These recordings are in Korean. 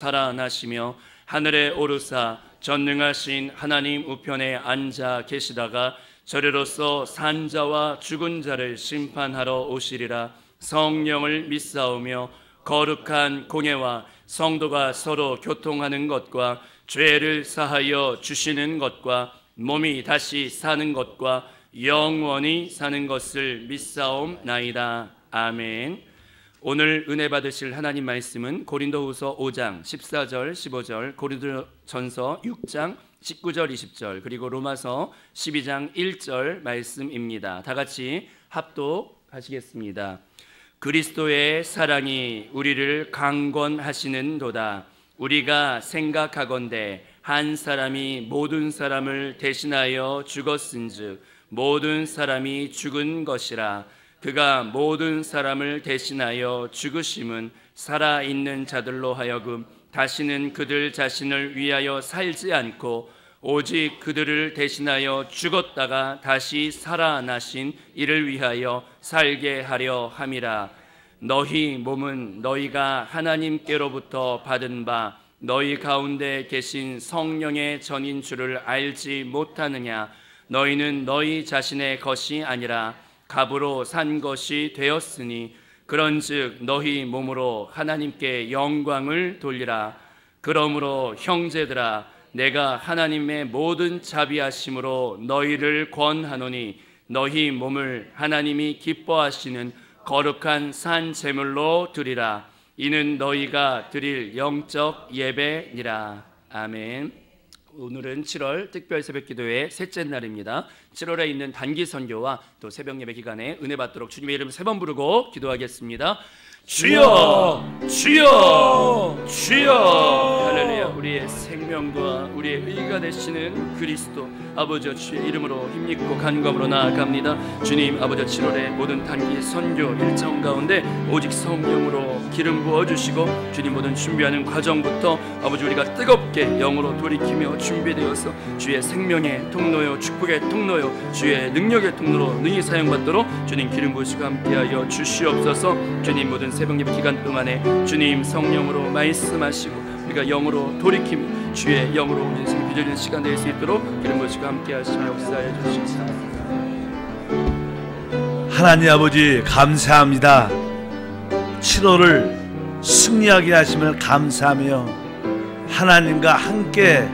살아나시며 하늘에 오르사 전능하신 하나님 우편에 앉아 계시다가 저리로서 산자와 죽은 자를 심판하러 오시리라. 성령을 믿사오며 거룩한 공예와 성도가 서로 교통하는 것과 죄를 사하여 주시는 것과 몸이 다시 사는 것과 영원히 사는 것을 믿사옵나이다. 아멘. 오늘 은혜 받으실 하나님 말씀은 고린도후서 5장 14절 15절, 고린도전서 6장 19절 20절, 그리고 로마서 12장 1절 말씀입니다. 다 같이 합독하시겠습니다. 그리스도의 사랑이 우리를 강권하시는도다. 우리가 생각하건대 한 사람이 모든 사람을 대신하여 죽었은즉 모든 사람이 죽은 것이라. 그가 모든 사람을 대신하여 죽으심은 살아있는 자들로 하여금 다시는 그들 자신을 위하여 살지 않고 오직 그들을 대신하여 죽었다가 다시 살아나신 이를 위하여 살게 하려 함이라. 너희 몸은 너희가 하나님께로부터 받은 바 너희 가운데 계신 성령의 전인 줄을 알지 못하느냐. 너희는 너희 자신의 것이 아니라 값으로 산 것이 되었으니 그런즉 너희 몸으로 하나님께 영광을 돌리라. 그러므로 형제들아, 내가 하나님의 모든 자비하심으로 너희를 권하노니 너희 몸을 하나님이 기뻐하시는 거룩한 산 제물로 드리라. 이는 너희가 드릴 영적 예배니라. 아멘. 오늘은 7월 특별 새벽기도회 셋째 날입니다. 7월에 있는 단기 선교와 또 새벽 예배 기간에 은혜 받도록 주님의 이름 3번 부르고 기도하겠습니다. 주여, 주여, 주여. 할렐루야. 우리의 생명과 우리의 의가 되시는 그리스도 아버지, 주의 이름으로 힘입고 간구함으로 나아갑니다. 주님 아버지, 7월의 모든 단기 선교 일정 가운데 오직 성령으로 기름 부어주시고 주님 모든 준비하는 과정부터 아버지 우리가 뜨겁게 영으로 돌이키며 준비되어서 주의 생명의 통로요, 축복의 통로요, 주의 능력의 통로로 능히 사용받도록 주님 기름 부으시고 함께하여 주시옵소서. 주님 모든 새벽 예배 기간 동안에 주님 성령으로 말씀하시고 우리가 영으로 돌이킴 주의 영으로 우리 인생을 빚어지는 시간 될 수 있도록 기름 부으시고 함께하시며 역사해 주시옵소서. 하나님 아버지 감사합니다. 7월을 승리하게 하심을 감사하며 하나님과 함께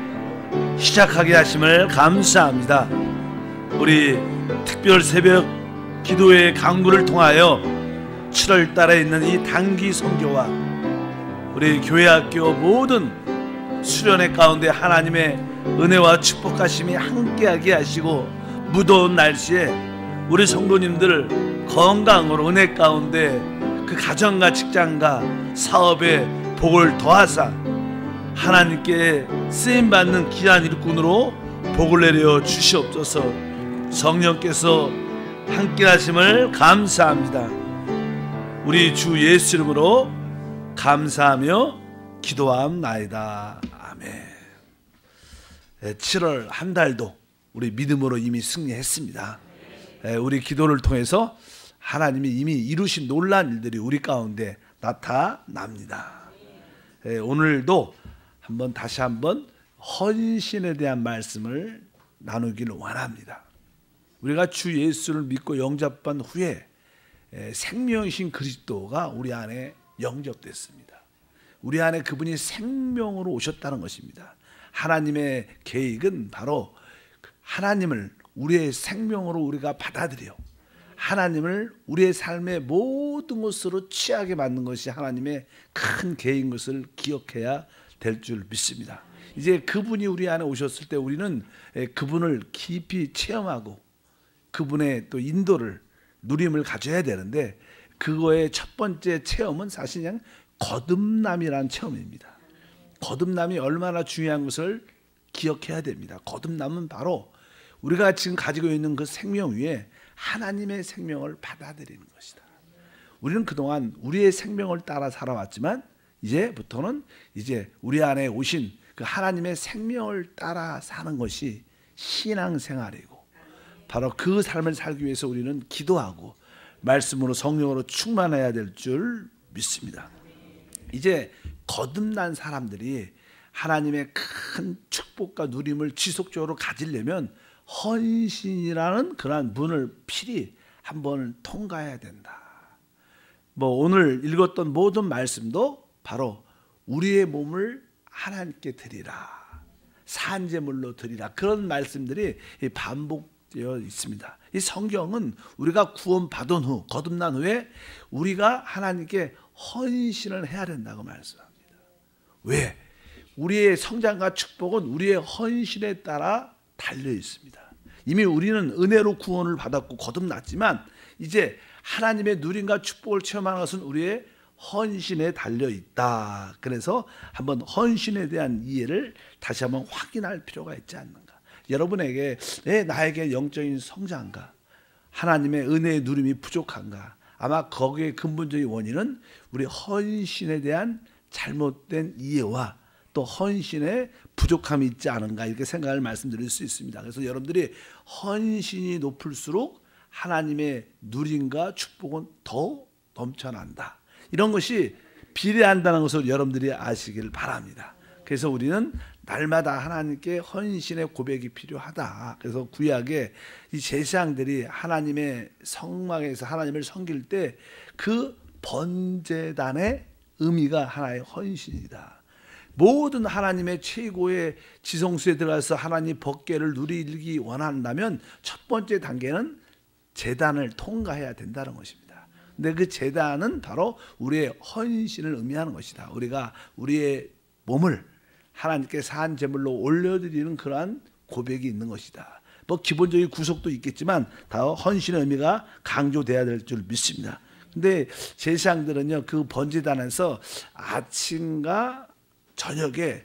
시작하게 하심을 감사합니다. 우리 특별 새벽 기도의 강구를 통하여 7월 달에 있는 이 단기 선교와 우리 교회학교 모든 수련회 가운데 하나님의 은혜와 축복하심이 함께하게 하시고 무더운 날씨에 우리 성도님들 건강으로 은혜 가운데 그 가정과 직장과 사업에 복을 더하사 하나님께 쓰임받는 귀한 일꾼으로 복을 내려 주시옵소서. 성령께서 함께 하심을 감사합니다. 우리 주 예수 이름으로 감사하며 기도함나이다. 아멘. 7월 한 달도 우리 믿음으로 이미 승리했습니다. 우리 기도를 통해서 하나님이 이미 이루신 놀라운 일들이 우리 가운데 나타납니다. 오늘도 다시 한번 헌신에 대한 말씀을 나누기를 원합니다. 우리가 주 예수를 믿고 영접한 후에 생명이신 그리스도가 우리 안에 영접됐습니다. 우리 안에 그분이 생명으로 오셨다는 것입니다. 하나님의 계획은 바로 하나님을 우리의 생명으로 우리가 받아들여 하나님을 우리의 삶의 모든 것으로 취하게 만든 것이 하나님의 큰 계획인 것을 기억해야 될 줄 믿습니다. 이제 그분이 우리 안에 오셨을 때 우리는 그분을 깊이 체험하고 그분의 또 인도를 누림을 가져야 되는데 그거의 첫 번째 체험은 사실 그냥 거듭남이라는 체험입니다. 거듭남이 얼마나 중요한 것을 기억해야 됩니다. 거듭남은 바로 우리가 지금 가지고 있는 그 생명 위에 하나님의 생명을 받아들이는 것이다. 우리는 그동안 우리의 생명을 따라 살아왔지만 이제부터는 이제 우리 안에 오신 그 하나님의 생명을 따라 사는 것이 신앙생활이고 바로 그 삶을 살기 위해서 우리는 기도하고 말씀으로 성령으로 충만해야 될 줄 믿습니다. 이제 거듭난 사람들이 하나님의 큰 축복과 누림을 지속적으로 가지려면 헌신이라는 그러한 문을 필히 한번 통과해야 된다. 오늘 읽었던 모든 말씀도 바로 우리의 몸을 하나님께 드리라, 산제물로 드리라, 그런 말씀들이 반복되어 있습니다. 이 성경은 우리가 구원받은 후, 거듭난 후에 우리가 하나님께 헌신을 해야 된다고 말씀합니다. 왜? 우리의 성장과 축복은 우리의 헌신에 따라 달려 있습니다. 이미 우리는 은혜로 구원을 받았고 거듭났지만 이제 하나님의 누림과 축복을 체험하는 것은 우리의 헌신에 달려 있다. 그래서 한번 헌신에 대한 이해를 다시 한번 확인할 필요가 있지 않는가. 여러분에게 나에게 영적인 성장과 하나님의 은혜의 누림이 부족한가? 아마 거기에 근본적인 원인은 우리 헌신에 대한 잘못된 이해와 또 헌신에 부족함이 있지 않은가, 이렇게 생각을 말씀드릴 수 있습니다. 그래서 여러분들이 헌신이 높을수록 하나님의 누림과 축복은 더 넘쳐난다. 이런 것이 비례한다는 것을 여러분들이 아시길 바랍니다. 그래서 우리는 날마다 하나님께 헌신의 고백이 필요하다. 그래서 구약의 이 제사장들이 하나님의 성막에서 하나님을 섬길 때 그 번제단의 의미가 하나의 헌신이다. 모든 하나님의 최고의 지성소에 들어가서 하나님 법궤를 누리기 원한다면 첫 번째 단계는 제단을 통과해야 된다는 것입니다. 근데 그 제단은 바로 우리의 헌신을 의미하는 것이다. 우리가 우리의 몸을 하나님께 산 제물로 올려드리는 그러한 고백이 있는 것이다. 기본적인 구속도 있겠지만 다 헌신의 의미가 강조돼야 될 줄 믿습니다. 근데 제사장들은요, 그 번제단에서 아침과 저녁에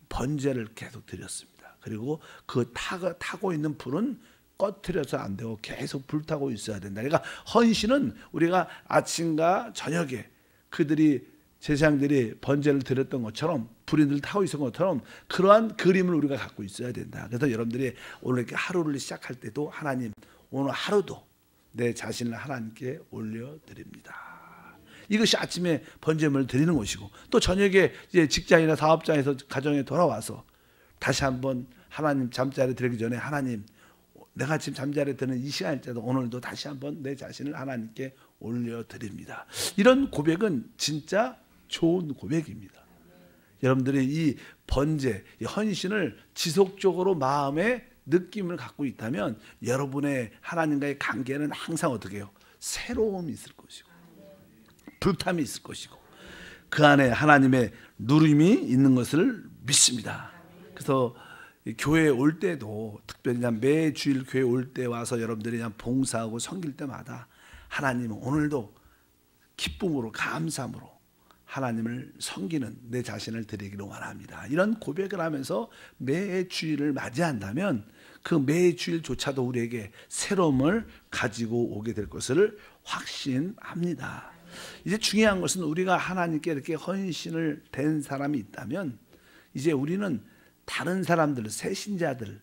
번제를 계속 드렸습니다. 그리고 그 타고 있는 불은 꺼트려서 안 되고 계속 불타고 있어야 된다. 그러니까 헌신은 우리가 아침과 저녁에 그들이 제사장들이 번제를 드렸던 것처럼 불이 늘 타고 있었던 것처럼 그러한 그림을 우리가 갖고 있어야 된다. 그래서 여러분들이 오늘 이렇게 하루를 시작할 때도 하나님, 오늘 하루도 내 자신을 하나님께 올려드립니다. 이것이 아침에 번제물을 드리는 것이고, 또 저녁에 이제 직장이나 사업장에서 가정에 돌아와서 다시 한번 하나님 잠자리 들기 전에 하나님, 내가 지금 잠자리에 드는 이 시간일지라도 오늘도 다시 한번 내 자신을 하나님께 올려드립니다. 이런 고백은 진짜 좋은 고백입니다. 여러분들이 이 번제, 이 헌신을 지속적으로 마음에 느낌을 갖고 있다면 여러분의 하나님과의 관계는 항상 어떻게 해요? 새로움이 있을 것이고 불탐이 있을 것이고 그 안에 하나님의 누림이 있는 것을 믿습니다. 그래서 교회에 올 때도 특별히 매 주일 교회 올 때 와서 여러분들이 그냥 봉사하고 섬길 때마다 하나님은 오늘도 기쁨으로 감사함으로 하나님을 섬기는 내 자신을 드리기를 원합니다. 이런 고백을 하면서 매 주일을 맞이한다면 그 매 주일조차도 우리에게 새로움을 가지고 오게 될 것을 확신합니다. 이제 중요한 것은 우리가 하나님께 이렇게 헌신을 된 사람이 있다면 이제 우리는 다른 사람들, 새 신자들을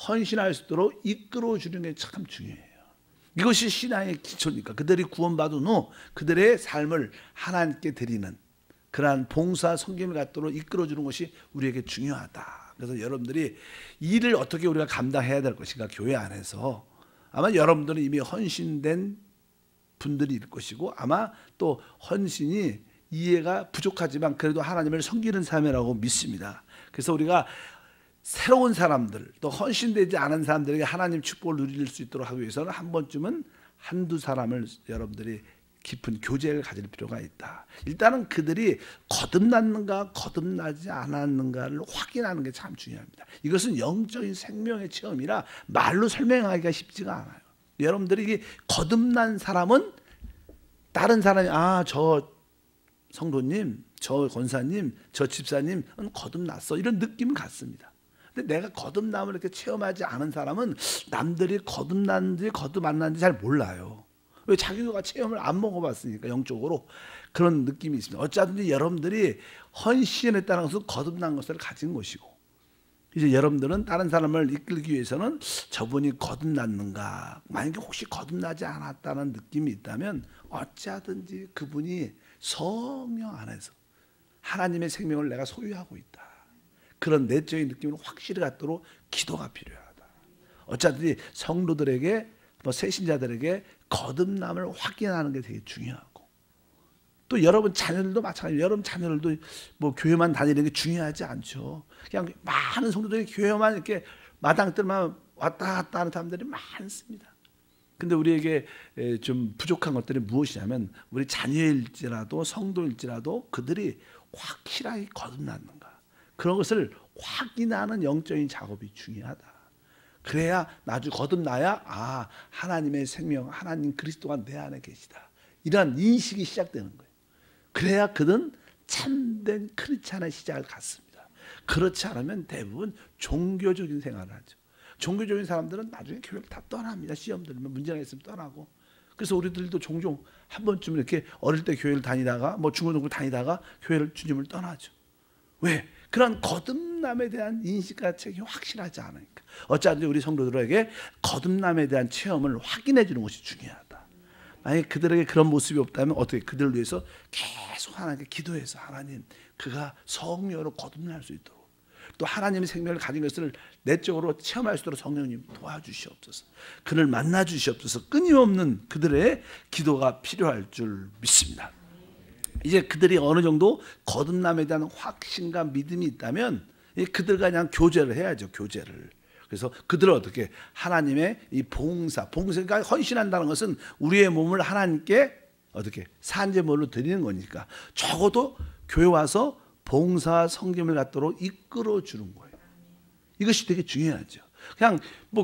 헌신할 수 있도록 이끌어 주는 게 참 중요해요. 이것이 신앙의 기초니까. 그들이 구원받은 후 그들의 삶을 하나님께 드리는 그러한 봉사 섬김을 갖도록 이끌어 주는 것이 우리에게 중요하다. 그래서 여러분들이 일을 어떻게 우리가 감당해야 될 것인가, 교회 안에서 아마 여러분들은 이미 헌신된 분들이 있을 것이고 아마 또 헌신이 이해가 부족하지만 그래도 하나님을 섬기는 삶이라고 믿습니다. 그래서 우리가 새로운 사람들, 또 헌신되지 않은 사람들에게 하나님 축복을 누릴 수 있도록 하기 위해서는 한 번쯤은 한두 사람을 여러분들이 깊은 교제를 가질 필요가 있다. 일단은 그들이 거듭났는가 거듭나지 않았는가를 확인하는 게 참 중요합니다. 이것은 영적인 생명의 체험이라 말로 설명하기가 쉽지가 않아요. 여러분들이 이게 거듭난 사람은 다른 사람이 저 성도님, 저 권사님, 저 집사님은 거듭났어, 이런 느낌은 같습니다. 근데 내가 거듭남을 이렇게 체험하지 않은 사람은 남들이 거듭났는지 거듭 안 났는지 잘 몰라요. 왜? 자기가 체험을 안 먹어봤으니까. 영적으로 그런 느낌이 있습니다. 어쩌든지 여러분들이 헌신했다는 것은 거듭난 것을 가진 것이고, 이제 여러분들은 다른 사람을 이끌기 위해서는 저분이 거듭났는가, 만약에 혹시 거듭나지 않았다는 느낌이 있다면 어찌하든지 그분이 성령 안에서 하나님의 생명을 내가 소유하고 있다. 그런 내적인 느낌을 확실히 갖도록 기도가 필요하다. 어차피 성도들에게 새신자들에게 거듭남을 확인하는 게 되게 중요하고, 또 여러분 자녀들도 마찬가지예요. 여러분 자녀들도 뭐 교회만 다니는 게 중요하지 않죠. 그냥 많은 성도들이 교회만 이렇게 마당들만 왔다 갔다 하는 사람들이 많습니다. 근데 우리에게 좀 부족한 것들이 무엇이냐면, 우리 자녀일지라도 성도일지라도 그들이 확실하게 거듭났는가, 그런 것을 확인하는 영적인 작업이 중요하다. 그래야 나중에 거듭나야 하나님의 생명, 하나님 그리스도가 내 안에 계시다, 이러한 인식이 시작되는 거예요. 그래야 그는 참된 크리스찬의 시작을 갖습니다. 그렇지 않으면 대부분 종교적인 생활을 하죠. 종교적인 사람들은 나중에 교회를 다 떠납니다. 시험 들면 문제가 있으면 떠나고. 그래서 우리들도 종종 한 번쯤 이렇게 어릴 때 교회를 다니다가 중고등부 다니다가 교회를 주님을 떠나죠. 왜? 그런 거듭남에 대한 인식과 책이 확실하지 않으니까. 어차피 우리 성도들에게 거듭남에 대한 체험을 확인해 주는 것이 중요하다. 만약에 그들에게 그런 모습이 없다면 어떻게, 그들을 위해서 계속 하나님께 기도해서, 하나님 그가 성령으로 거듭날 수 있도록, 또 하나님의 생명을 가진 것을 내적으로 체험할 수 있도록 성령님 도와주시옵소서. 그를 만나 주시옵소서. 끊임없는 그들의 기도가 필요할 줄 믿습니다. 이제 그들이 어느 정도 거듭남에 대한 확신과 믿음이 있다면 그들과 그냥 교제를 해야죠. 교제를. 그래서 그들을 어떻게, 하나님의 이 봉사가 헌신한다는 것은 우리의 몸을 하나님께 어떻게 산제물로 드리는 거니까 적어도 교회 와서 봉사와 섬김을 갖도록 이끌어 주는 거예요. 이것이 되게 중요하죠. 그냥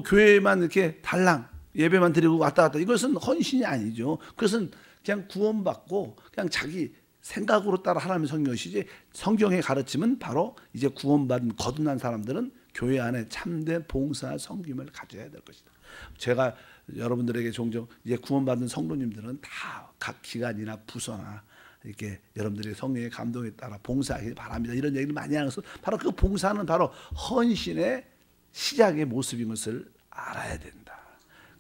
교회만 이렇게 달랑 예배만 드리고 왔다 갔다, 이것은 헌신이 아니죠. 그것은 그냥 구원받고 그냥 자기 생각으로 따라 하나님의 섬긴 것이지, 성경의 가르침은 바로 이제 구원받은 거듭난 사람들은 교회 안에 참된 봉사와 섬김을 가져야 될 것이다. 제가 여러분들에게 종종 이제 구원받은 성도님들은 다 각 기관이나 부서나 이렇게 여러분들의 성령의 감동에 따라 봉사하길 바랍니다, 이런 얘기를 많이 하는 것은 바로 그 봉사는 바로 헌신의 시작의 모습인 것을 알아야 된다.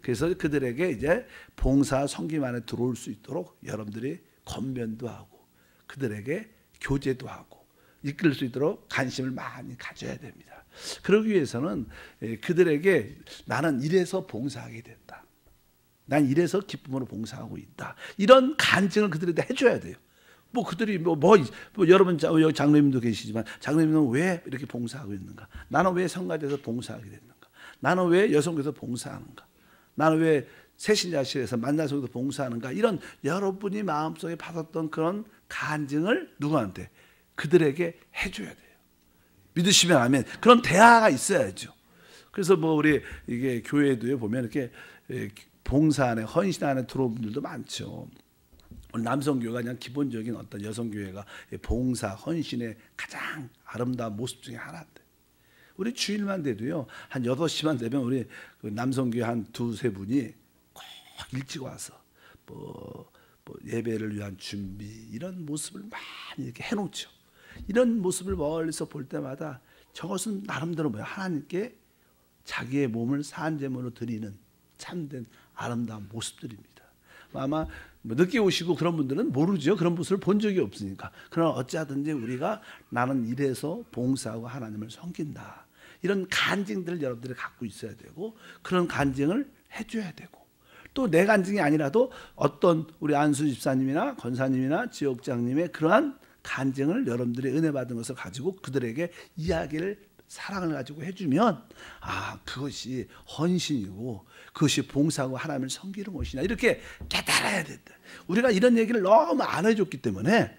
그래서 그들에게 이제 봉사 섬김 안에 들어올 수 있도록 여러분들이 권면도 하고 그들에게 교제도 하고 이끌 수 있도록 관심을 많이 가져야 됩니다. 그러기 위해서는 그들에게 나는 이래서 봉사하게 됐다, 난 이래서 기쁨으로 봉사하고 있다, 이런 간증을 그들에게 해줘야 돼요. 그들이 여러분 여기 장로님도 계시지만, 장로님은 왜 이렇게 봉사하고 있는가? 나는 왜 성가대에서 봉사하게 됐는가? 나는 왜 여성교에서 봉사하는가? 나는 왜 새신자실에서 만나서도 봉사하는가? 이런 여러분이 마음속에 받았던 그런 간증을 누구한테? 그들에게 해줘야 돼요. 믿으시면 아멘. 그런 대화가 있어야죠. 그래서 우리 이게 교회도에 보면 이렇게 봉사 안에, 헌신 안에 들어온 분들도 많죠. 남성교회가 그냥 기본적인 어떤 여성교회가 봉사, 헌신의 가장 아름다운 모습 중에 하나인데, 우리 주일만 돼도요, 한 8시만 되면 우리 남성교회 한 두세 분이 꼭 일찍 와서 예배를 위한 준비, 이런 모습을 많이 이렇게 해놓죠. 이런 모습을 멀리서 볼 때마다 저것은 나름대로 하나님께 자기의 몸을 산제물로 드리는 참된 아름다운 모습들입니다. 아마 늦게 오시고 그런 분들은 모르죠. 그런 모습을 본 적이 없으니까. 그러나 어찌하든지 우리가 나는 이래서 봉사하고 하나님을 섬긴다, 이런 간증들을 여러분들이 갖고 있어야 되고, 그런 간증을 해줘야 되고, 또 내 간증이 아니라도 어떤 우리 안수 집사님이나 권사님이나 지역장님의 그러한 간증을 여러분들이 은혜 받은 것을 가지고 그들에게 이야기를, 사랑을 가지고 해주면 그것이 헌신이고 그것이 봉사하고 하나님을 섬기는 것이냐, 이렇게 깨달아야 된다. 우리가 이런 얘기를 너무 안 해줬기 때문에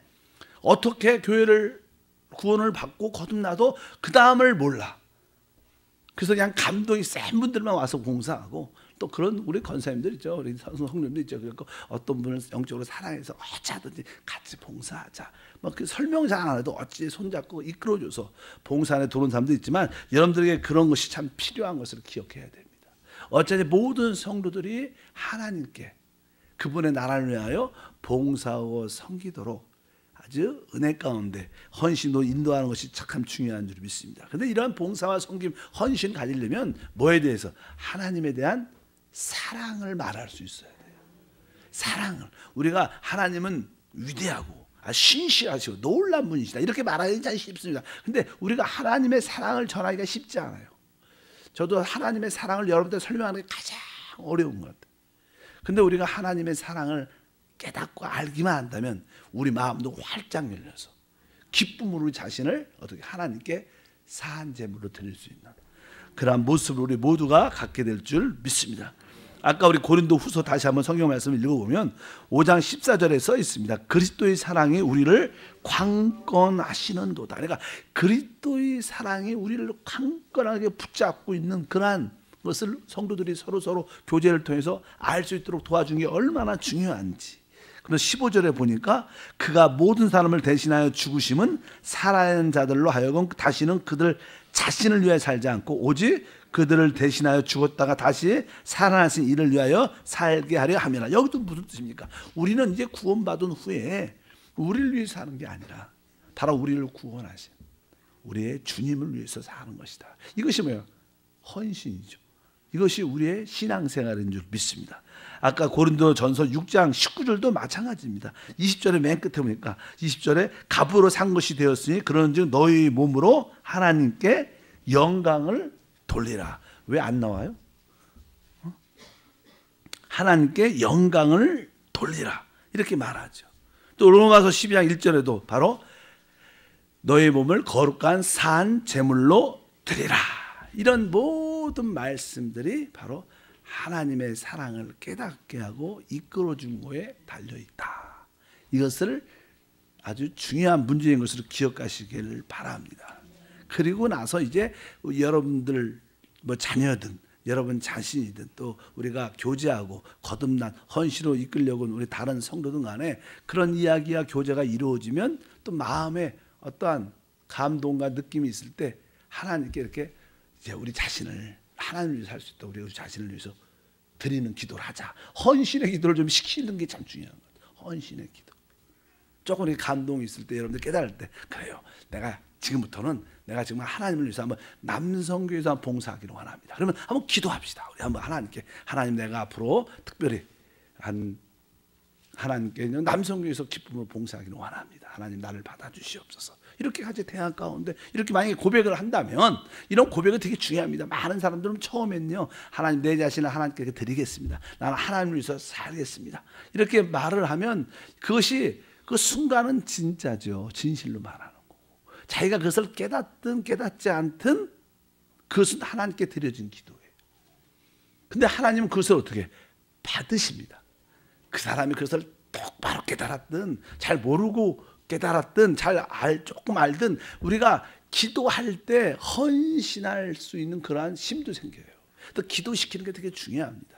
어떻게 교회를 구원을 받고 거듭나도 그 다음을 몰라. 그래서 그냥 감동이 센 분들만 와서 봉사하고, 또 그런 우리 권사님들 있죠, 우리 성도님들 있죠. 그러니까 어떤 분을 영적으로 사랑해서 어찌하든지 같이 봉사하자, 그 설명 잘 안 해도 어찌 손잡고 이끌어줘서 봉사 안에 들어온 사람도 있지만, 여러분들에게 그런 것이 참 필요한 것을 기억해야 됩니다. 어차피 모든 성도들이 하나님께 그분의 나라를 위하여 봉사하고 섬기도록 아주 은혜 가운데 헌신도 인도하는 것이 참 중요한 줄 믿습니다. 그런데 이러한 봉사와 섬김, 헌신 가지려면 뭐에 대해서? 하나님에 대한 사랑을 말할 수 있어야 돼요. 사랑을. 우리가 하나님은 위대하고 신실하시고 놀란 분이시다. 이렇게 말하기 참 쉽습니다. 근데 우리가 하나님의 사랑을 전하기가 쉽지 않아요. 저도 하나님의 사랑을 여러분들 설명하는 게 가장 어려운 것 같아요. 근데 우리가 하나님의 사랑을 깨닫고 알기만 한다면 우리 마음도 활짝 열려서 기쁨으로 우리 자신을 어떻게 하나님께 사한 제물로 드릴 수 있는 그러한 모습을 우리 모두가 갖게 될 줄 믿습니다. 아까 우리 고린도 후서 다시 한번 성경 말씀을 읽어보면 5장 14절에 써 있습니다. 그리스도의 사랑이 우리를 강권하시는도다. 그러니까 그리스도의 사랑이 우리를 강권하게 붙잡고 있는 그러한 것을 성도들이 서로 교제를 통해서 알 수 있도록 도와준 게 얼마나 중요한지. 그래서 15절에 보니까 그가 모든 사람을 대신하여 죽으심은 살아있는 자들로 하여금 다시는 그들 자신을 위하여 살지 않고 오직 그들을 대신하여 죽었다가 다시 살아나신 이를 위하여 살게 하려 함이라. 여기도 무슨 뜻입니까? 우리는 이제 구원받은 후에 우리를 위해서 사는 게 아니라 바로 우리를 구원하신 우리의 주님을 위해서 사는 것이다. 이것이 뭐예요? 헌신이죠. 이것이 우리의 신앙생활인 줄 믿습니다. 아까 고린도전서 6장 19절도 마찬가지입니다. 20절에 맨 끝에 보니까 20절에 값으로 산 것이 되었으니 그런즉 너희 몸으로 하나님께 영광을 돌리라. 왜 안 나와요? 하나님께 영광을 돌리라. 이렇게 말하죠. 또 로마서 12장 1절에도 바로 너희 몸을 거룩한 산 제물로 드리라. 이런 모든 말씀들이 바로 하나님의 사랑을 깨닫게 하고 이끌어준 거에 달려있다. 이것을 아주 중요한 문제인 것으로 기억하시기를 바랍니다. 그리고 나서 이제 여러분들 뭐 자녀든 여러분 자신이든 또 우리가 교제하고 거듭난 헌신으로 이끌려고 우리 다른 성도들 간에 그런 이야기와 교제가 이루어지면 또 마음에 어떠한 감동과 느낌이 있을 때 하나님께 이렇게 이제 우리 자신을 하나님을 위해서 살 수 있도록 우리 자신을 위해서 드리는 기도를 하자. 헌신의 기도를 좀 시키는 게 참 중요한 것 같아요. 헌신의 기도. 조금 감동이 있을 때 여러분들 깨달을 때 그래요. 내가 지금부터는 내가 정말 하나님을 위해서 한번 남성교회에서 한번 봉사하기를 원합니다. 그러면 한번 기도합시다. 우리 한번 하나님께 하나님 내가 앞으로 특별히 하나님께 남성교회에서 기쁨으로 봉사하기를 원합니다. 하나님 나를 받아주시옵소서. 이렇게 같이 대화 가운데 이렇게 만약에 고백을 한다면 이런 고백은 되게 중요합니다. 많은 사람들은 처음엔요 하나님 내 자신을 하나님께 드리겠습니다. 나는 하나님을 위해서 살겠습니다. 이렇게 말을 하면 그것이 그 순간은 진짜죠. 진실로 말하는 거고 자기가 그것을 깨닫든 깨닫지 않든 그것은 하나님께 드려진 기도예요. 근데 하나님은 그것을 어떻게 받으십니다. 그 사람이 그것을 똑바로 깨달았든 잘 모르고 깨달았든 조금 알든 우리가 기도할 때 헌신할 수 있는 그러한 힘도 생겨요. 또 기도시키는 게 되게 중요합니다.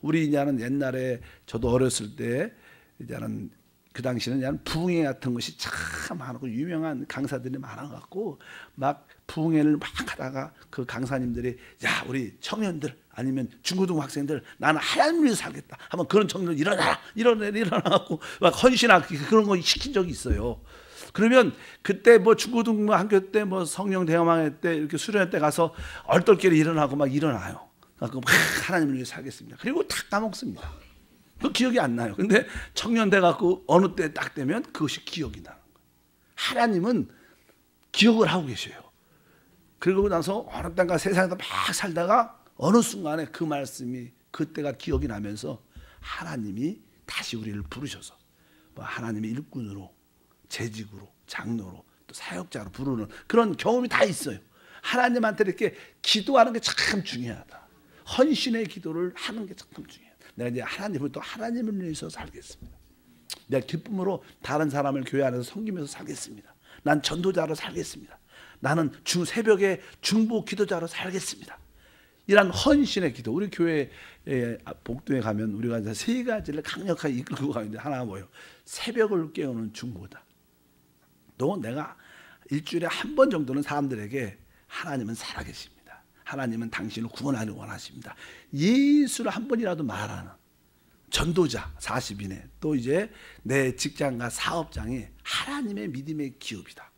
우리 이제는 옛날에 저도 어렸을 때 이제는 그 당시에는 그냥 부흥회 같은 것이 참 많고 유명한 강사들이 많아갖고 막 부흥회를 막 하다가 그 강사님들이 야 우리 청년들 아니면 중고등 학생들 나는 하나님을 위해서 살겠다 하면 그런 청년들 일어나갖고 막 헌신하기 그런 거 시킨 적이 있어요. 그러면 그때 뭐 중고등학교 때 뭐 성령 대화망회 때 이렇게 수련회 때 가서 얼떨결에 일어나고 막 일어나요. 막 하나님을 위해서 살겠습니다. 그리고 다 까먹습니다. 그 기억이 안 나요. 근데 청년 돼갖고 어느 때 딱 되면 그것이 기억이 나는 거예요. 하나님은 기억을 하고 계셔요. 그리고 나서 어느 때가 세상에서 막 살다가 어느 순간에 그 말씀이 그때가 기억이 나면서 하나님이 다시 우리를 부르셔서 뭐 하나님의 일꾼으로 재직으로 장로로 또 사역자로 부르는 그런 경험이 다 있어요. 하나님한테 이렇게 기도하는 게 참 중요하다. 헌신의 기도를 하는 게 참 중요하다. 내가 이제 하나님을 또 하나님을 위해서 살겠습니다. 내가 기쁨으로 다른 사람을 교회 안에서 섬기면서 살겠습니다. 난 전도자로 살겠습니다. 나는 새벽에 중보 기도자로 살겠습니다. 이런 헌신의 기도. 우리 교회 복도에 가면 우리가 세 가지를 강력하게 이끌고 가는데 하나가 뭐예요? 새벽을 깨우는 중보다. 또 내가 일주일에 한 번 정도는 사람들에게 하나님은 살아계십니다. 하나님은 당신을 구원하기를 원하십니다. 예수를 한 번이라도 말하는 전도자 40인에 또 이제 내 직장과 사업장이 하나님의 믿음의 기업이다.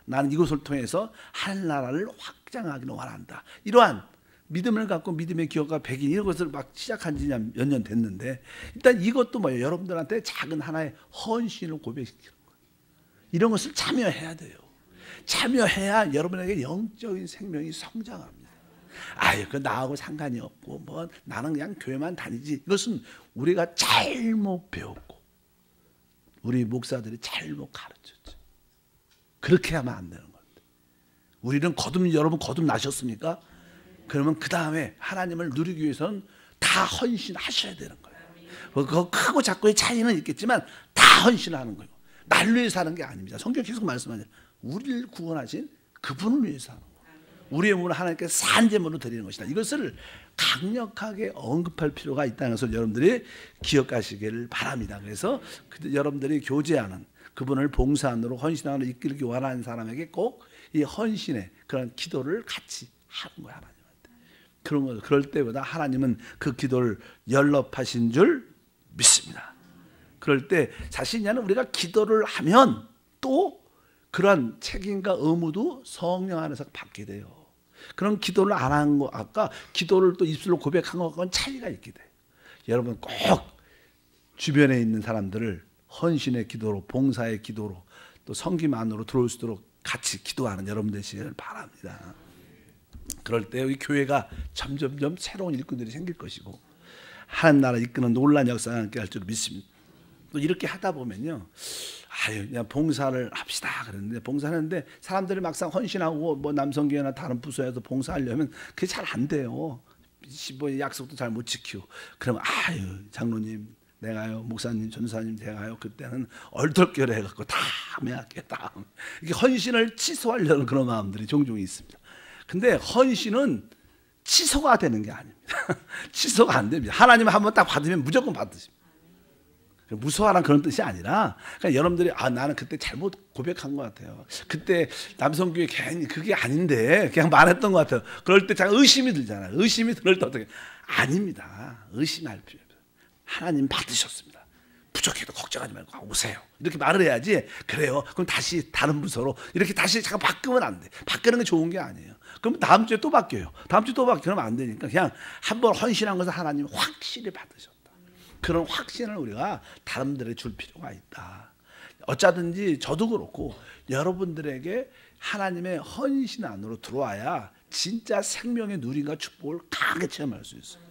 나는 이것을 통해서 하늘나라를 확장하기를 원한다. 이러한 믿음을 갖고 믿음의 기업과 백인 이런 것을 막 시작한 지 몇 년 됐는데 일단 이것도 뭐예요? 여러분들한테 작은 하나의 헌신을 고백시키는 거예요. 이런 것을 참여해야 돼요. 참여해야 여러분에게 영적인 생명이 성장합니다. 아유, 그 나하고 상관이 없고 뭐 나는 그냥 교회만 다니지. 이것은 우리가 잘못 배웠고 우리 목사들이 잘못 가르쳤죠. 그렇게 하면 안 되는 겁니다. 우리는 여러분 거듭나셨습니까? 그러면 그 다음에 하나님을 누리기 위해서는 다 헌신하셔야 되는 거예요. 그 크고 작고의 차이는 있겠지만 다 헌신하는 거예요. 나를 위해서 하는 게 아닙니다. 성경 계속 말씀하죠. 우리를 구원하신 그분을 위해서 하는 거예요. 우리의 몸을 하나님께 산제물로 드리는 것이다. 이것을 강력하게 언급할 필요가 있다는 것을 여러분들이 기억하시기를 바랍니다. 그래서 여러분들이 교제하는 그분을 봉사하는 헌신하는 이끌기 원하는 사람에게 꼭 이 헌신의 그런 기도를 같이 하는 거예요. 하나님한테. 그런 거 그럴 때보다 하나님은 그 기도를 연락하신 줄 믿습니다. 그럴 때 자신이 아니라 우리가 기도를 하면 또 그런 책임과 의무도 성령 안에서 받게 돼요. 그런 기도를 안 한 거, 아까 기도를 또 입술로 고백한 것과는 차이가 있게 돼요. 여러분 꼭 주변에 있는 사람들을 헌신의 기도로, 봉사의 기도로, 또 섬김 안으로 들어올 수 있도록 같이 기도하는 여러분 되시길 바랍니다. 그럴 때 우리 교회가 점점점 새로운 일꾼들이 생길 것이고 하나님 나라 이끄는 놀라운 역사가 함께 할 줄 믿습니다. 또 이렇게 하다 보면요, 아유 그냥 봉사를 합시다 그랬는데 봉사하는데 사람들이 막상 헌신하고 뭐 남성교회나 다른 부서에서 봉사하려면 그게 잘 안 돼요. 뭐 약속도 잘 못 지키고 그러면 아유 장로님 내가요, 목사님, 전사님 제가요 그때는 얼떨결에 해갖고 다음에 할게 다음. 이게 헌신을 취소하려는 그런 마음들이 종종 있습니다. 근데 헌신은 취소가 되는 게 아닙니다. 취소가 안 됩니다. 하나님 한번 딱 받으면 무조건 받으십니다. 무서워하는 그런 뜻이 아니라 그러니까 여러분들이 나는 그때 잘못 고백한 것 같아요. 그때 남성교회 괜히 그게 아닌데 그냥 말했던 것 같아요. 그럴 때 잠깐 의심이 들잖아요. 의심이 들을 때 어떻게 아닙니다. 의심할 필요 없어요. 하나님 받으셨습니다. 부족해도 걱정하지 말고 오세요. 이렇게 말을 해야지. 그래요. 그럼 다시 다른 부서로 이렇게 다시 잠깐 바꾸면 안 돼. 바꾸는 게 좋은 게 아니에요. 그럼 다음 주에 또 바뀌어요. 다음 주에 또 바뀌면 그러면 안 되니까 그냥 한번 헌신한 것을 하나님 확실히 받으셨다. 그런 확신을 우리가 다른 분들에게 줄 필요가 있다. 어쩌든지 저도 그렇고 여러분들에게 하나님의 헌신 안으로 들어와야 진짜 생명의 누림과 축복을 강하게 체험할 수 있어요.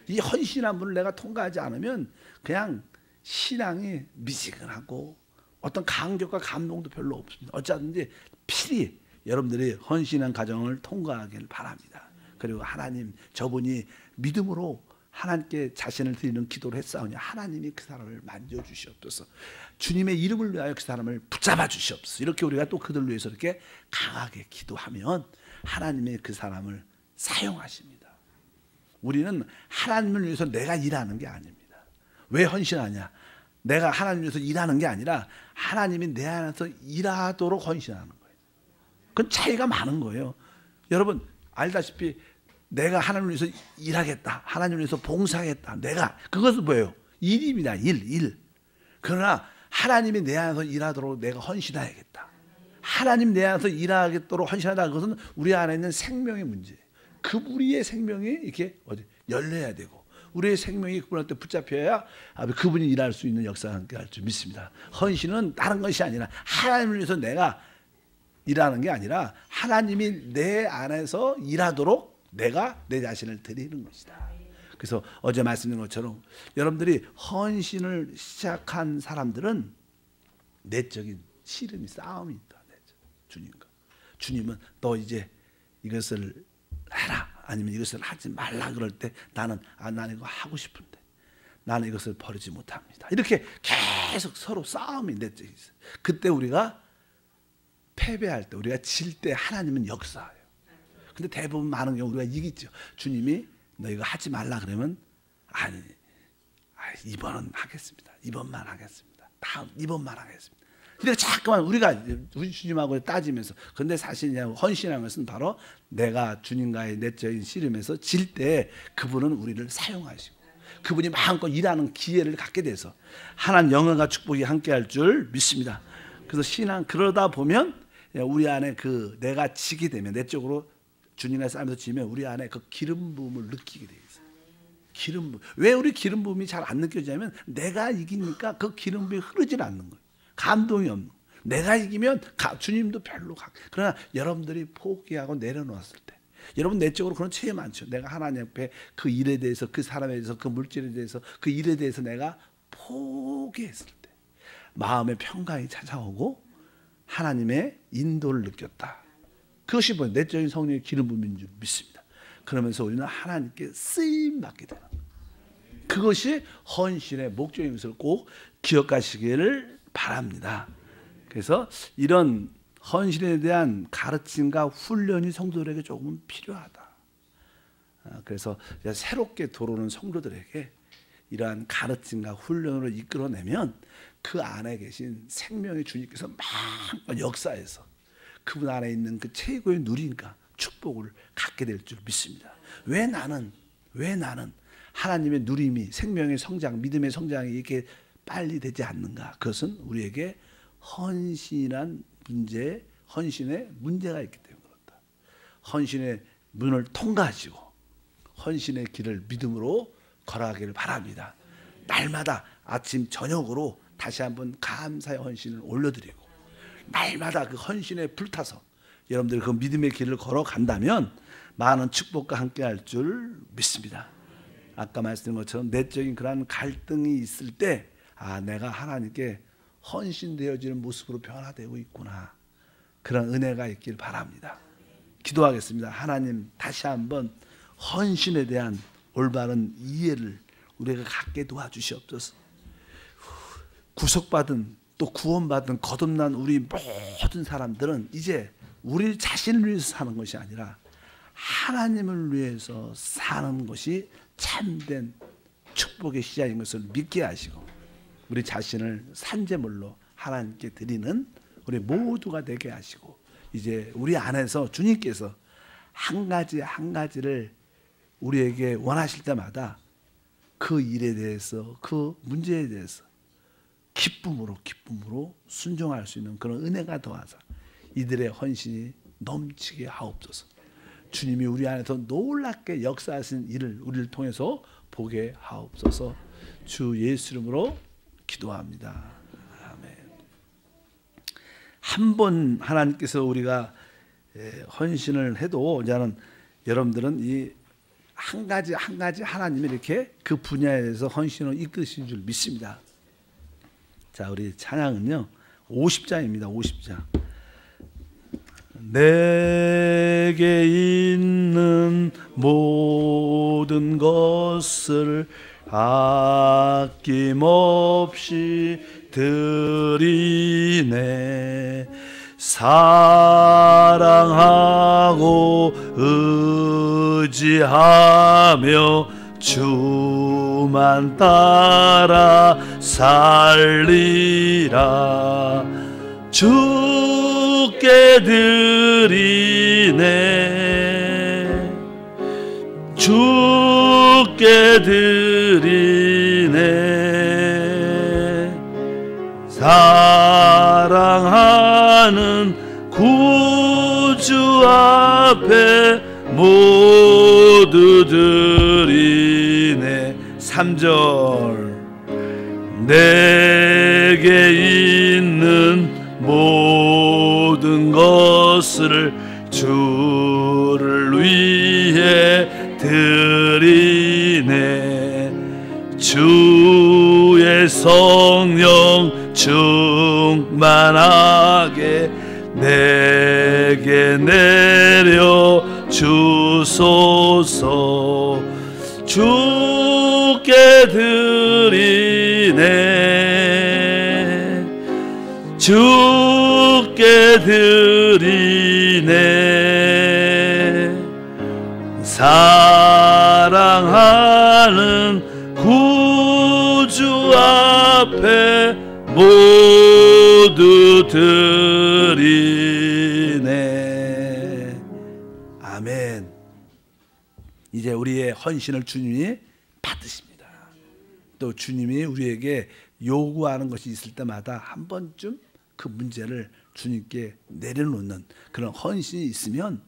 이 헌신한 분을 내가 통과하지 않으면 그냥 신앙이 미지근하고 어떤 감격과 감동도 별로 없습니다. 어쩌든지 필히 여러분들이 헌신한 가정을 통과하길 바랍니다. 그리고 하나님 저분이 믿음으로 하나님께 자신을 드리는 기도를 했사오니 하나님이 그 사람을 만져주시옵소서. 주님의 이름을 위하여 그 사람을 붙잡아 주시옵소서. 이렇게 우리가 또 그들 위해서 이렇게 강하게 기도하면 하나님이 그 사람을 사용하십니다. 우리는 하나님을 위해서 내가 일하는 게 아닙니다. 왜 헌신하냐? 내가 하나님을 위해서 일하는 게 아니라 하나님이 내 안에서 일하도록 헌신하는 거예요. 그건 차이가 많은 거예요. 여러분 알다시피 내가 하나님을 위해서 일하겠다. 하나님을 위해서 봉사하겠다. 내가 그것은 뭐예요? 일입니다. 일. 그러나 하나님이 내 안에서 일하도록 내가 헌신해야겠다. 하나님 내 안에서 일하겠도록 헌신하다. 그것은 우리 안에 있는 생명의 문제예요. 그 우리의 생명이 이렇게 열려야 되고 우리의 생명이 그분한테 붙잡혀야 그분이 일할 수 있는 역사가 함께 할 줄 믿습니다. 헌신은 다른 것이 아니라 하나님을 위해서 내가 일하는 게 아니라 하나님이 내 안에서 일하도록 내가 내 자신을 드리는 것이다. 그래서 어제 말씀드린 것처럼 여러분들이 헌신을 시작한 사람들은 내적인 씨름이 싸움이 있다. 주님과 주님은 너 이제 이것을 해라 아니면 이것을 하지 말라 그럴 때 나는 이거 하고 싶은데 나는 이것을 버리지 못합니다. 이렇게 계속 서로 싸움이 내적이 있어요. 그때 우리가 패배할 때 우리가 질 때 하나님은 역사해요. 근데 대부분 많은 경우 우리가 이기죠. 주님이 너 이거 하지 말라 그러면 아니 이번은 하겠습니다. 이번만 하겠습니다. 다음 이번만 하겠습니다. 근데 자꾸만 우리 주님하고 따지면서 근데 사실 헌신하는 것은 바로 내가 주님과의 내적인 씨름에서 질 때 그분은 우리를 사용하시고 그분이 마음껏 일하는 기회를 갖게 돼서 하나님 영광과 축복이 함께할 줄 믿습니다. 그래서 신앙 그러다 보면 우리 안에 그 내가 지게 되면 내적으로 주님과 싸우면서 지면 우리 안에 그 기름 부음을 느끼게 돼 있어요. 기름 부음. 왜 우리 기름 부음이 잘 안 느껴지냐면 내가 이기니까 그 기름 부음이 흐르질 않는 거예요. 감동이 없는 거예요. 내가 이기면 주님도 별로 그러나 여러분들이 포기하고 내려놓았을 때, 여러분 내적으로 그런 체험 많죠. 내가 하나님 앞에 그 일에 대해서, 그 사람에 대해서, 그 물질에 대해서, 그 일에 대해서 내가 포기했을 때 마음의 평강이 찾아오고 하나님의 인도를 느꼈다. 그것이 뭐 내적인 성령의 기름 부음인 줄 믿습니다. 그러면서 우리는 하나님께 쓰임 받게 되는, 그것이 헌신의 목적인 것을 꼭 기억하시기를 바랍니다. 그래서 이런 헌신에 대한 가르침과 훈련이 성도들에게 조금 필요하다. 그래서 새롭게 들어오는 성도들에게 이러한 가르침과 훈련으로 이끌어내면 그 안에 계신 생명의 주님께서 막 역사해서 그분 안에 있는 그 최고의 누림과 축복을 갖게 될 줄 믿습니다. 왜 나는 하나님의 누림이, 생명의 성장, 믿음의 성장이 이렇게 빨리 되지 않는가? 그것은 우리에게 헌신의 문제가 있기 때문에 그렇다. 헌신의 문을 통과하시고 헌신의 길을 믿음으로 걸어가기를 바랍니다. 날마다 아침 저녁으로 다시 한번 감사의 헌신을 올려드리고 날마다 그 헌신에 불타서 여러분들이 그 믿음의 길을 걸어간다면 많은 축복과 함께할 줄 믿습니다. 아까 말씀드린 것처럼 내적인 그런 갈등이 있을 때 내가 하나님께 헌신되어지는 모습으로 변화되고 있구나. 그런 은혜가 있길 바랍니다. 기도하겠습니다. 하나님, 다시 한번 헌신에 대한 올바른 이해를 우리가 갖게 도와주시옵소서. 구속받은, 또 구원받은 거듭난 우리 모든 사람들은 이제 우리 자신을 위해서 사는 것이 아니라 하나님을 위해서 사는 것이 참된 축복의 시작인 것을 믿게 하시고 우리 자신을 산제물로 하나님께 드리는 우리 모두가 되게 하시고, 이제 우리 안에서 주님께서 한 가지 한 가지를 우리에게 원하실 때마다 그 일에 대해서, 그 문제에 대해서 기쁨으로 순종할 수 있는 그런 은혜가 더하사 이들의 헌신이 넘치게 하옵소서. 주님이 우리 안에서 놀랍게 역사하신 일을 우리를 통해서 보게 하옵소서. 주 예수 이름으로 기도합니다. 아멘. 한 번 하나님께서 우리가 헌신을 해도 이제는 여러분들은 이 한 가지 하나님이 이렇게 그 분야에 대해서 헌신을 이끄신 줄 믿습니다. 자, 우리 찬양은요 50장입니다. 50장. 내게 있는 모든 것을 아낌없이 드리네. 사랑하고 의지하며 주만 따라 살리라. 주께 드리네. 주께 드리네. 사랑하는 구주 앞에 모두 드리네. 3절. 내게 있는 모든 것을 주를 위해 드리네. 주의 성령 충만하게 내게 내려 주소서. 주께 드리네. 주께 드리네. 사랑하는 구주 앞에 모두 드리네. 아멘. 이제 우리의 헌신을 주님이 받으십니다. 또 주님이 우리에게 요구하는 것이 있을 때마다 한 번쯤 그 문제를 주님께 내려놓는 그런 헌신이 있으면,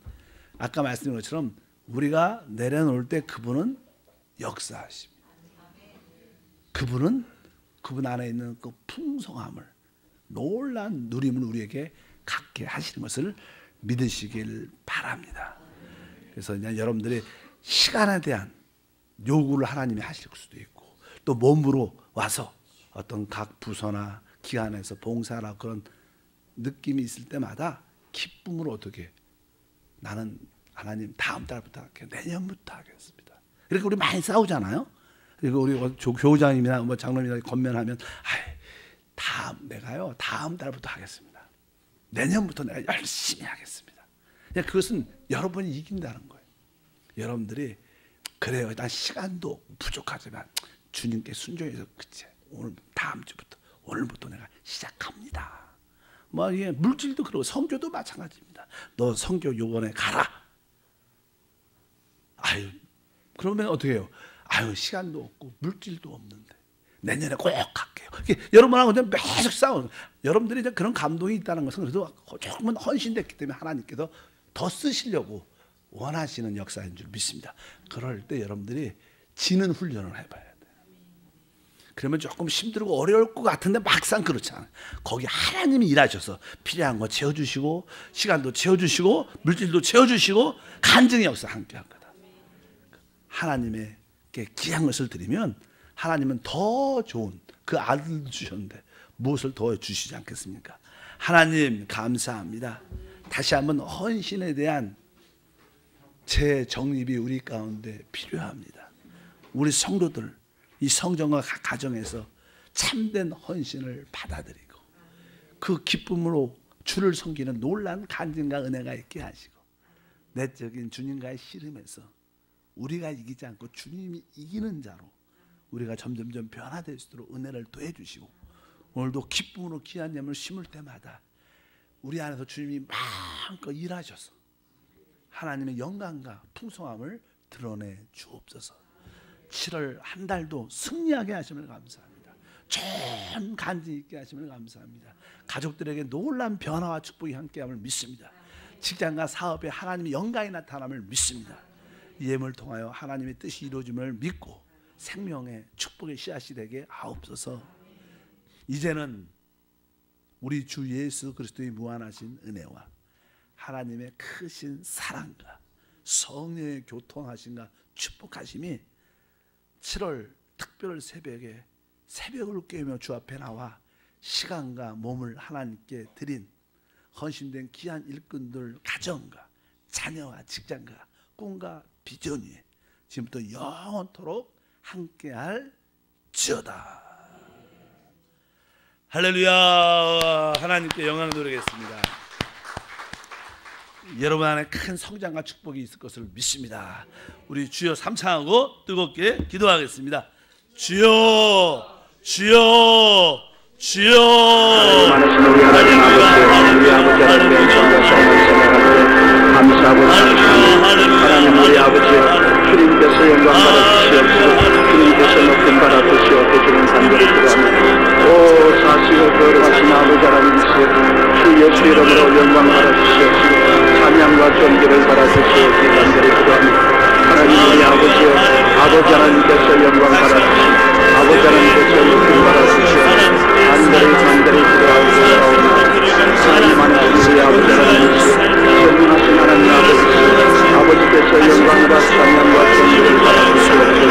아까 말씀드린 것처럼 우리가 내려놓을 때 그분은 역사하십니다. 그분 안에 있는 그 풍성함을, 놀란 누림을 우리에게 갖게 하시는 것을 믿으시길 바랍니다. 그래서 그냥 여러분들이 시간에 대한 요구를 하나님이 하실 수도 있고, 또 몸으로 와서 어떤 각 부서나 기관에서 봉사나 그런 느낌이 있을 때마다 기쁨으로 어떻게, 나는 하나님 다음 달부터 할게요, 내년부터 하겠습니다. 이렇게 우리 많이 싸우잖아요. 그리고 우리 교우장님이나 뭐 장로님이나 건면하면, 내가요 다음 달부터 하겠습니다, 내년부터 내가 열심히 하겠습니다. 그것은 여러분이 이긴다는 거예요. 여러분들이 그래요, 난 시간도 부족하지만 주님께 순종해서, 그치, 오늘 다음 주부터, 오늘부터 내가 시작합니다. 뭐 이게 물질도 그러고 성교도 마찬가지입니다. 너 성교 요번에 가라. 그러면 어떻게 해요? 시간도 없고 물질도 없는데 내년에 꼭 갈게요. 여러분하고 계속 싸우는, 여러분들이 이제 그런 감동이 있다는 것은 그래도 조금은 헌신됐기 때문에 하나님께서 더 쓰시려고 원하시는 역사인 줄 믿습니다. 그럴 때 여러분들이 지는 훈련을 해봐야 돼요. 그러면 조금 힘들고 어려울 것 같은데 막상 그렇지 않아요. 거기 하나님이 일하셔서 필요한 거 채워주시고, 시간도 채워주시고, 물질도 채워주시고, 간증의 역사 함께 한 거다. 하나님에게 귀한 것을 드리면 하나님은 더 좋은 그 아들도 주셨는데 무엇을 더 주시지 않겠습니까? 하나님 감사합니다. 다시 한번 헌신에 대한 재정립이 우리 가운데 필요합니다. 우리 성도들 이 성전과 가정에서 참된 헌신을 받아들이고 그 기쁨으로 주를 섬기는 놀라운 간증과 은혜가 있게 하시고, 내적인 주님과의 씨름에서 우리가 이기지 않고 주님이 이기는 자로 우리가 점점점 변화될 수 있도록 은혜를 더해 주시고, 오늘도 기쁨으로 귀한 예물을 심을 때마다 우리 안에서 주님이 마음껏 일하셔서 하나님의 영광과 풍성함을 드러내 주옵소서. 7월 한 달도 승리하게 하심을 감사합니다. 좋은 간증 있게 하심을 감사합니다. 가족들에게 놀라운 변화와 축복이 함께함을 믿습니다. 직장과 사업에 하나님의 영광이 나타남을 믿습니다. 이 예물을 통하여 하나님의 뜻이 이루어짐을 믿고 생명의 축복의 씨앗이 되게 하옵소서. 이제는 우리 주 예수 그리스도의 무한하신 은혜와 하나님의 크신 사랑과 성령의 교통하심과 축복하심이 7월 특별 새벽에 새벽을 깨우며 주 앞에 나와 시간과 몸을 하나님께 드린 헌신된 귀한 일꾼들 가정과 자녀와 직장과 꿈과 비전 위에 지금부터 영원토록 함께할 지어다. 할렐루야. 하나님께 영광 돌리겠습니다. 여러분 안에 큰 성장과 축복이 있을 것을 믿습니다. 우리 주여 삼창하고 뜨겁게 기도하겠습니다. 주여, 주여, 주여. 감사하고 하나님 우리 아버지, 주님께서 영광 받아주시옵소서. 주님께서 높임 받아주시옵소서. 주님 간절히 기도합니다. 오 사시고 거룩하신 아버지 하나님이시여, 주 예수 이름으로 영광 받아주시옵소서. 찬양과 존귀를 받아주시옵소서. 간절히 기도합니다. 하나님 우리 아버지여, 아버지 하나님께서 영광 받아주시옵소서. 아버지 하나님께서 높임 받아주시옵소서. 간절히 기도하옵소서. 하나님 하나님 우리 아버지 하나님이시여, 전능하신 하나님 아버지께서 영광과 찬양과 존귀를 받아주시옵소서.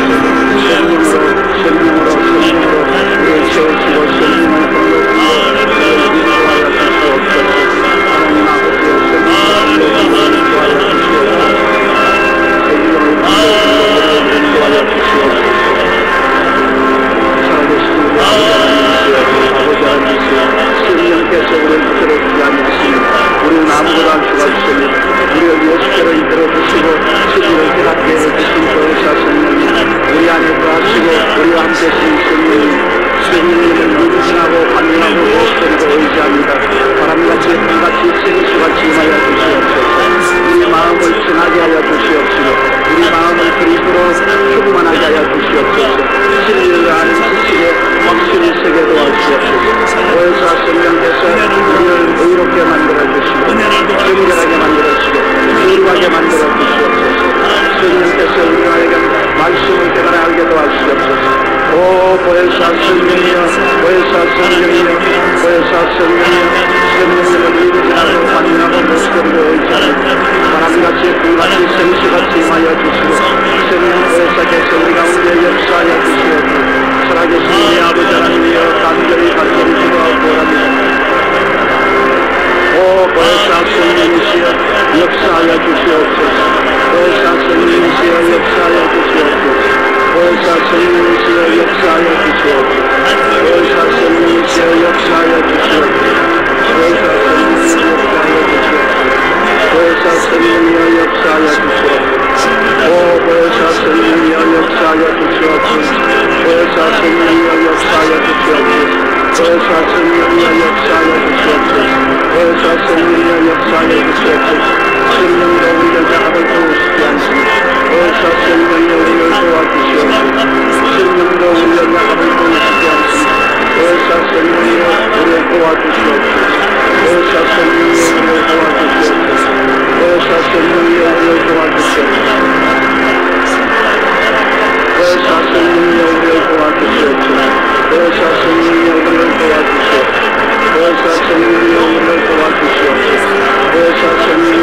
성령으로 우리를 채우시고 성령을 공급하여 우리를 인도하여 주시옵소서. 하나님 아버지의 성령을 인도하여 주시옵소서. 성령을 인도하여 주시옵소서. 살아계신 우리 아버지 하나님이시여, 성령께서 우리를 이끌어 주시옵소서. 우리는 아무것도 할 수가 없습니다. 우리를 예수께로 이끌어 주시고 스스로 깨닫게 해주신 보혜사 성령님, 우리 안에 거하시고 우리와 함께 계신 성령님을 믿으시고 환영하고 목소리로 의지합니다. 바람같이 불같이 생수같이 임하여 주시옵소서. 우리 마음을 정하게 하여 주시옵시고 우리 마음을 그리스도로 충만하게 하여 주시옵소서. 진리를 아는 지식에 확실히 세게 도와주시옵소서. 보혜사 성령께서 우리를 의롭게 만들어주시고 정결하게 만들어주시고 의로하게 만들어주시옵소서. 성령께서 우리에게 말씀을 깨달아 알게 도와주시옵소서. 오 보혜사 성령이여, 보혜사 성령이여, 보혜사 성령이여 성령님을 믿으시고 만나고 목소리로 의지하고 바람같이 불같이 생수같이 임하여 주시고 성령 보혜사께서 우리 가운데 역사하여 주시옵고 살아계신 우리 아버지 하나님이여 간절히 기도하고 원합니다. 오 보혜사 성령이시여 역사하여 주시옵소서. 보혜사 성령이시여 역사하여 주시옵소서. 보혜사 성령이시여 역사하여 주시옵소서. 보혜사 성령이시여 역사하여 주시옵소서. 보혜사 성령이시여 역사하여 주시옵소서. 오 보혜사 성령이여 역사하여 주시옵소서. 보혜사 성령이여 역사하여 주시옵소서. 보혜사 성령이여 역사하여 주시옵소서. 보혜사 성령이여 역사하여 주시옵소서. 성령으로 우리의 작업을 도우시지 않습니다. 보혜사 성령이여 우리를 도와주시옵소서. 성령으로 우리의 작업을 도우시지 않습니다. 보혜사 성령이여 우리를 도와주시옵소서. 보혜사 성령이여 우리를 도와주시옵소서. 보혜사 성령이여 우리를 도와주시옵소서. 보혜사 성령이여 우리를 도와주시옵소서. 보혜사 성령이여 우리를 도와주시옵소서. 보혜사 성령이여 우리를 도와주시옵소서. 보혜사 성령이여